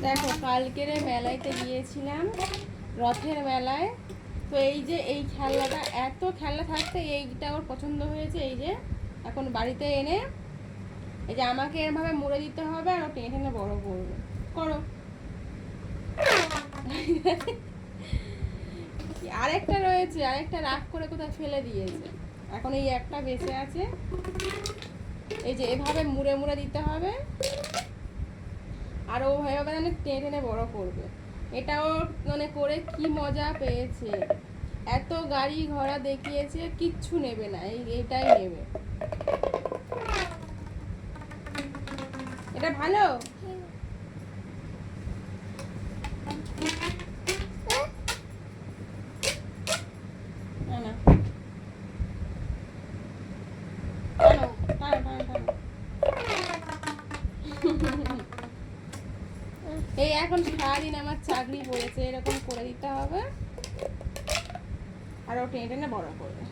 দেখো কালকের মেলাইতে গিয়েছিলাম, রথের মেলায়। তো এই যে এই খেলনাটা, এত খেলনা থাকতে এইটা ওর পছন্দ হয়েছে। এই যে এখন বাড়িতে এনে এই যে আমাকে এরভাবে মুড়ে দিতে হবে আর ও টেনে টেনে বড় করবে। করো। আরেকটা রয়েছে, আরেকটা রাগ করে কোথায় ফেলে দিয়েছে। এখন এই একটা বেঁচে আছে। এই যে এভাবে মুড়ে মুড়ে দিতে হবে আর ও এভাবে মানে টেনে টেনে বড় করবে। এটাও মানে করে কি মজা পেয়েছে। এত গাড়ি ঘোড়া দেখিয়েছে, কিচ্ছু নেবে না, এইটাই নেবে। এটা ভালো। না না, টানো টানো টানো টানো। এই এখন সারাদিন আমার চাকরি পড়েছে, এরকম করে দিতে হবে আর ও টেনে টেনে বড় করবে।